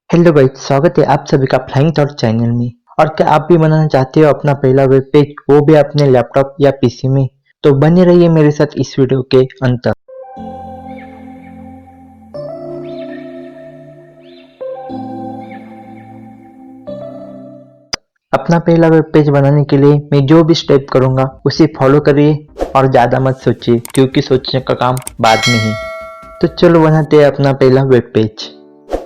Hello भाई, स्वागत है आप सभी का फ्लाइंग थॉट चैनल में। और क्या आप भी बनाना चाहते हो अपना पहला वेब पेज, वो भी अपने लैपटॉप या पीसी में? तो बने रहिए मेरे साथ इस वीडियो के अंत तक। अपना पहला वेब पेज बनाने के लिए मैं जो भी स्टेप करूंगा उसे फॉलो करिए और ज़्यादा मत सोचिए, क्योंकि सोचने का काम बाद में ही। तो चलो बनाते हैं अपना पहला वेब पेज।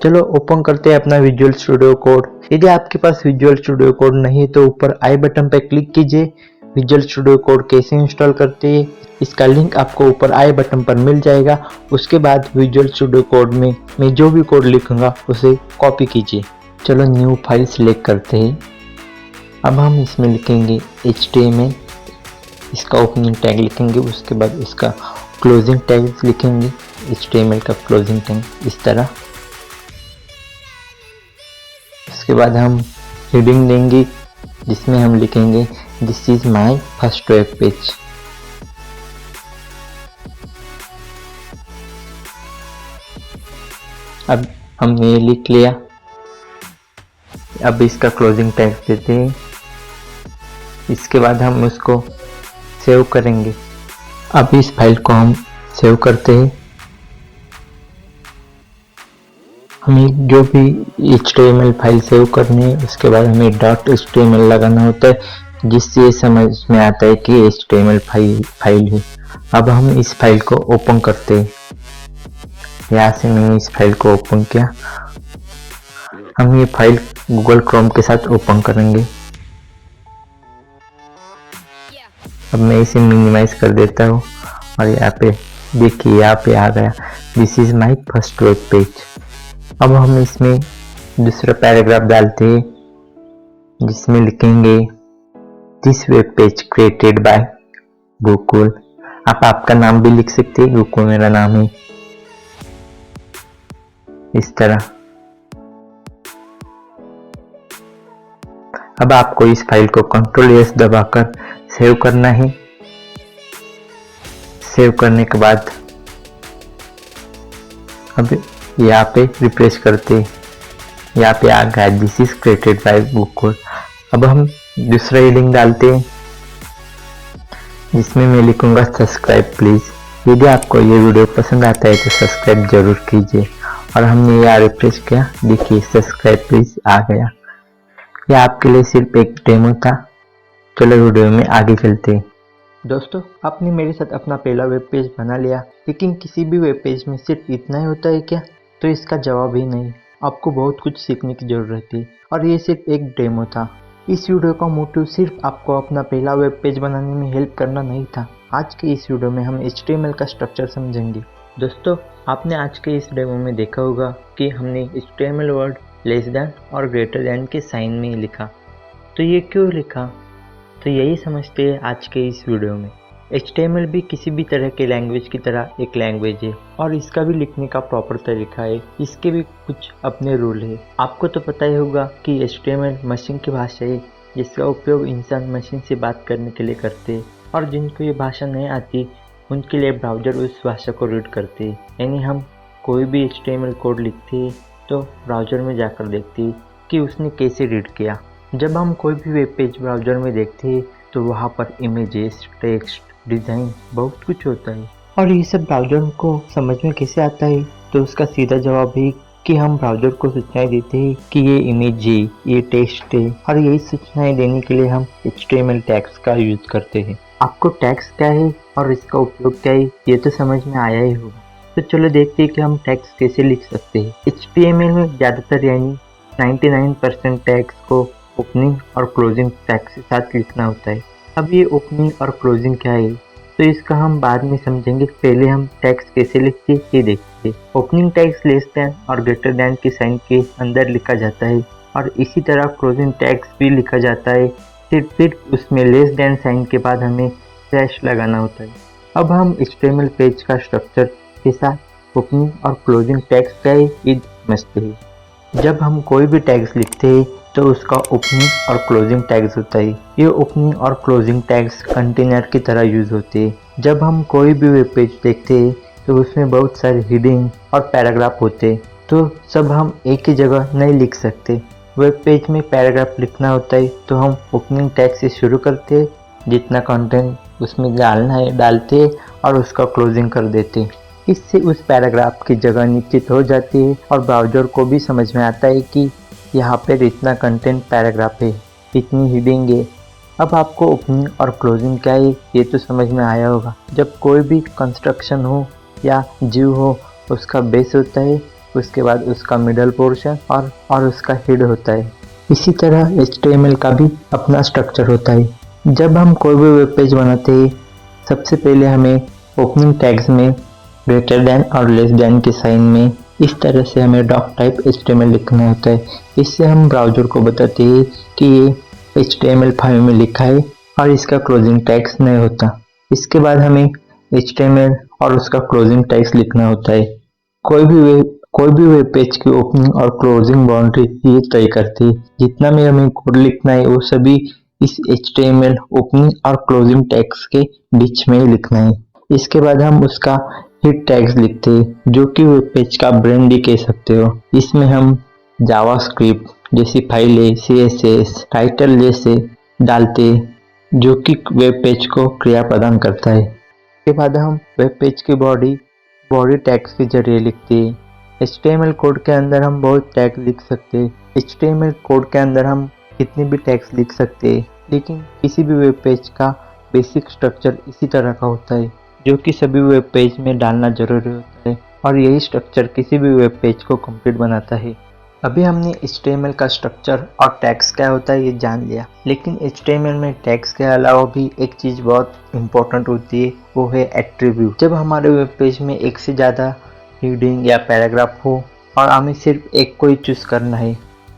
चलो ओपन करते हैं अपना विजुअल स्टूडियो कोड। यदि आपके पास विजुअल स्टूडियो कोड नहीं है तो ऊपर आई बटन पर क्लिक कीजिए। विजुअल स्टूडियो कोड कैसे इंस्टॉल करते हैं इसका लिंक आपको ऊपर आई बटन पर मिल जाएगा। उसके बाद विजुअल स्टूडियो कोड में मैं जो भी कोड लिखूंगा उसे कॉपी कीजिए। चलो न्यू फाइल सिलेक्ट करते हैं। अब हम इसमें लिखेंगे HTML, इसका ओपनिंग टैग लिखेंगे, उसके बाद इसका क्लोजिंग टैग लिखेंगे, HTML का क्लोजिंग टैग इस तरह। उसके बाद हम हेडिंग देंगे जिसमें हम लिखेंगे this is my first web page. अब हमने ये लिख लिया। अब इसका क्लोजिंग टैग देते हैं। इसके बाद हम उसको सेव करेंगे। अब इस फाइल को हम सेव करते हैं। हमें जो भी HTML फाइल सेव करनी है उसके बाद हमें .html लगाना होता है, जिससे ये समझ में आता है कि HTML फाइल है। अब हम इस फाइल को ओपन करते हैं। यहाँ से मैंने इस फाइल को ओपन किया। हम ये फाइल गूगल क्रोम के साथ ओपन करेंगे। अब मैं इसे मिनिमाइज कर देता हूँ और यहाँ पे देखिए, यहाँ पे आ गया this is my first web page. अब हम इसमें दूसरा पैराग्राफ डालते हैं जिसमें लिखेंगे this web page created by Gokul. आप आपका नाम भी लिख सकते हैं, गोकुल मेरा नाम है, इस तरह। अब आपको इस फाइल को Ctrl+S दबाकर सेव करना है। सेव करने के बाद अब यहाँ पे रिफ्रेश करते, यहाँ पे आ गया this is created by Gokul. अब हम दूसरा हेडिंग डालते हैं जिसमें मैं लिखूंगा सब्सक्राइब प्लीज। यदि आपको ये वीडियो पसंद आता है तो सब्सक्राइब जरूर कीजिए। और हमने यहाँ रिफ्रेश किया, देखिए सब्सक्राइब प्लीज आ गया। यह आपके लिए सिर्फ एक डेमो था। चलो वीडियो में आगे चलते हैं। दोस्तों, आपने मेरे साथ अपना पहला वेब पेज बना लिया, लेकिन किसी भी वेब पेज में सिर्फ इतना ही होता है क्या? तो इसका जवाब ही नहीं। आपको बहुत कुछ सीखने की जरूरत है और ये सिर्फ एक डेमो था। इस वीडियो का मोटिव सिर्फ आपको अपना पहला वेब पेज बनाने में हेल्प करना नहीं था। आज के इस वीडियो में हम HTML का स्ट्रक्चर समझेंगे। दोस्तों, आपने आज के इस डेमो में देखा होगा कि हमने HTML वर्ड लेस देन और ग्रेटर देन के साइन में लिखा। तो ये क्यों लिखा? तो यही समझते हैं आज के इस वीडियो में। HTML भी किसी भी तरह के लैंग्वेज की तरह एक लैंग्वेज है और इसका भी लिखने का प्रॉपर तरीका है। इसके भी कुछ अपने रूल है। आपको तो पता ही होगा कि HTML मशीन की भाषा है जिसका उपयोग इंसान मशीन से बात करने के लिए करते हैं, और जिनको ये भाषा नहीं आती उनके लिए ब्राउज़र उस भाषा को रीड करते हैं। यानी हम कोई भी HTML कोड लिखते हैं तो ब्राउज़र में जाकर देखते हैं कि उसने कैसे रीड किया। जब हम कोई भी वेब पेज ब्राउज़र में देखते हैं तो वहाँ पर इमेजेस, टेक्स्ट, डिज़ाइन बहुत कुछ होता है। और ये सब ब्राउज़र को समझ में कैसे आता है? तो उसका सीधा जवाब है कि हम ब्राउज़र को सूचनाएं देते हैं कि ये इमेज है, ये टेक्स्ट है, और यही सूचनाएं देने के लिए हम HTML टैग्स का यूज करते हैं। आपको टैग्स क्या है और इसका उपयोग क्या है ये तो समझ में आया ही होगा। तो चलो देखते हैं कि हम टैग्स कैसे लिख सकते हैं। HTML में ज़्यादातर यानी 99% टैग्स को ओपनिंग और क्लोजिंग टैग्स के साथ लिखना होता है। अब ये ओपनिंग और क्लोजिंग क्या है तो इसका हम बाद में समझेंगे। पहले हम टैग्स कैसे लिखते हैं ये देखते हैं। ओपनिंग टैग्स लेस देन और ग्रेटर देन के साइन के अंदर लिखा जाता है, और इसी तरह क्लोजिंग टैग्स भी लिखा जाता है। सिर्फ उसमें लेस देन साइन के बाद हमें स्लैश लगाना होता है। अब हम HTML पेज का स्ट्रक्चर के साथ ओपनिंग और क्लोजिंग टैग्स का ये समझते हैं। जब हम कोई भी टैग्स लिखते हैं तो उसका ओपनिंग और क्लोजिंग टैग्स होता है। ये ओपनिंग और क्लोजिंग टैग्स कंटेनर की तरह यूज होते हैं। जब हम कोई भी वेब पेज देखते हैं तो उसमें बहुत सारे हेडिंग और पैराग्राफ होते हैं। तो सब हम एक ही जगह नहीं लिख सकते। वेब पेज में पैराग्राफ लिखना होता है तो हम ओपनिंग टैग से शुरू करते, जितना कंटेंट उसमें डालना है डालते और उसका क्लोजिंग कर देते। इससे उस पैराग्राफ की जगह निश्चित हो जाती है और ब्राउज़र को भी समझ में आता है कि यहाँ पर इतना कंटेंट पैराग्राफ है, इतनी हेडिंग है। अब आपको ओपनिंग और क्लोजिंग क्या है ये तो समझ में आया होगा। जब कोई भी कंस्ट्रक्शन हो या जीव हो, उसका बेस होता है, उसके बाद उसका मिडल पोर्शन और उसका हेड होता है। इसी तरह HTML का भी अपना स्ट्रक्चर होता है। जब हम कोई भी वेब पेज बनाते हैं, सबसे पहले हमें ओपनिंग टैग्स में ग्रेटर देन और लेस देन के साइन में इस तरह से हमें डॉक टाइप HTML लिखना होता है। इससे हम ब्राउज़र को बताते हैं कि ये HTML फाइल में लिखा है और इसका क्लोजिंग टैग्स नहीं होता। इसके बाद हमें HTML और उसका क्लोजिंग टैग्स लिखना होता है। कोई भी वेब पेज की ओपनिंग और क्लोजिंग बाउंड्री ये तय करती है। जितना में हमें कोड लिखना है वो सभी इस HTML ओपनिंग और क्लोजिंग टैग्स के बीच में ही लिखना है। इसके बाद हम उसका हेड टैग्स लिखते हैं, जो कि वेब पेज का ब्रेन भी कह सकते हो। इसमें हम जावास्क्रिप्ट जैसी फाइलें, CSS, टाइटल जैसे डालते, जो कि वेब पेज को क्रिया प्रदान करता है। इसके बाद हम वेब पेज की बॉडी टैग्स के जरिए लिखते हैं। HTML कोड के अंदर हम बहुत टैग लिख सकते हैं। HTML कोड के अंदर हम कितने भी टैग्स लिख सकते हैं, लेकिन किसी भी वेब पेज का बेसिक स्ट्रक्चर इसी तरह का होता है, जो कि सभी वेब पेज में डालना जरूरी होता है और यही स्ट्रक्चर किसी भी वेब पेज को कंप्लीट बनाता है। अभी हमने HTML का स्ट्रक्चर और टैग्स क्या होता है ये जान लिया, लेकिन HTML में टैग्स के अलावा भी एक चीज़ बहुत इम्पोर्टेंट होती है, वो है एट्रीब्यूट। जब हमारे वेब पेज में एक से ज़्यादा हेडिंग या पैराग्राफ हो और हमें सिर्फ एक को ही चूज़ करना है,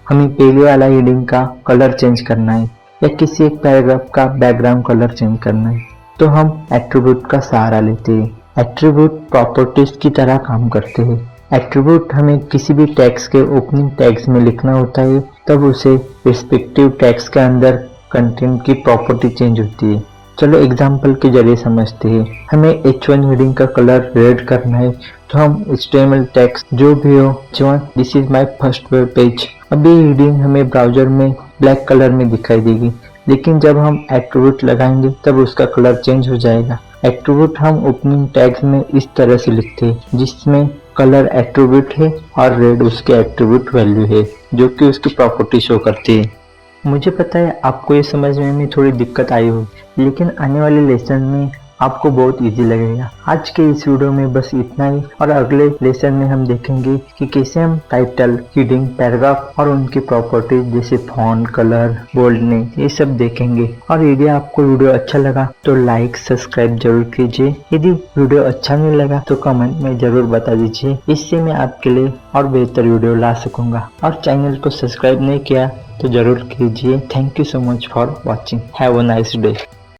हमें पहले वाला हेडिंग का कलर चेंज करना है या किसी एक पैराग्राफ का बैकग्राउंड कलर चेंज करना है, तो हम एट्रीब्यूट का सहारा लेते हैं। एट्रीब्यूट प्रॉपर्टीज की तरह काम करते हैं। एट्रीब्यूट हमें किसी भी टैग्स के ओपनिंग टैग्स में लिखना होता है, तब उसे रिस्पेक्टिव टैग्स के अंदर कंटेंट की प्रॉपर्टी चेंज होती है। चलो एग्जांपल के जरिए समझते हैं। हमें H1 हेडिंग का कलर रेड करना है, तो हम HTML टैग्स जो भी हो, H1 this is my first web page, अभी हेडिंग हमें ब्राउजर में ब्लैक कलर में दिखाई देगी, लेकिन जब हम एट्रीब्यूट लगाएंगे तब उसका कलर चेंज हो जाएगा। एट्रीब्यूट हम ओपनिंग टैग्स में इस तरह से लिखते हैं, जिसमें कलर एट्रीब्यूट है और रेड उसके एट्रीब्यूट वैल्यू है, जो कि उसकी प्रॉपर्टी शो करती है। मुझे पता है आपको ये समझने में थोड़ी दिक्कत आई होगी, लेकिन आने वाले लेसन में आपको बहुत इजी लगेगा। आज के इस वीडियो में बस इतना ही, और अगले लेसन में हम देखेंगे कि कैसे हम टाइटल, हेडिंग, पैराग्राफ और उनकी प्रॉपर्टीज जैसे फॉन्ट, कलर, बोल्डनेस ये सब देखेंगे। और यदि आपको वीडियो अच्छा लगा तो लाइक, सब्सक्राइब जरूर कीजिए। यदि वीडियो अच्छा नहीं लगा तो कमेंट में जरूर बता दीजिए, इससे मैं आपके लिए और बेहतर वीडियो ला सकूंगा। और चैनल को सब्सक्राइब नहीं किया तो जरूर कीजिए। Thank you so much for watching. Have a nice day.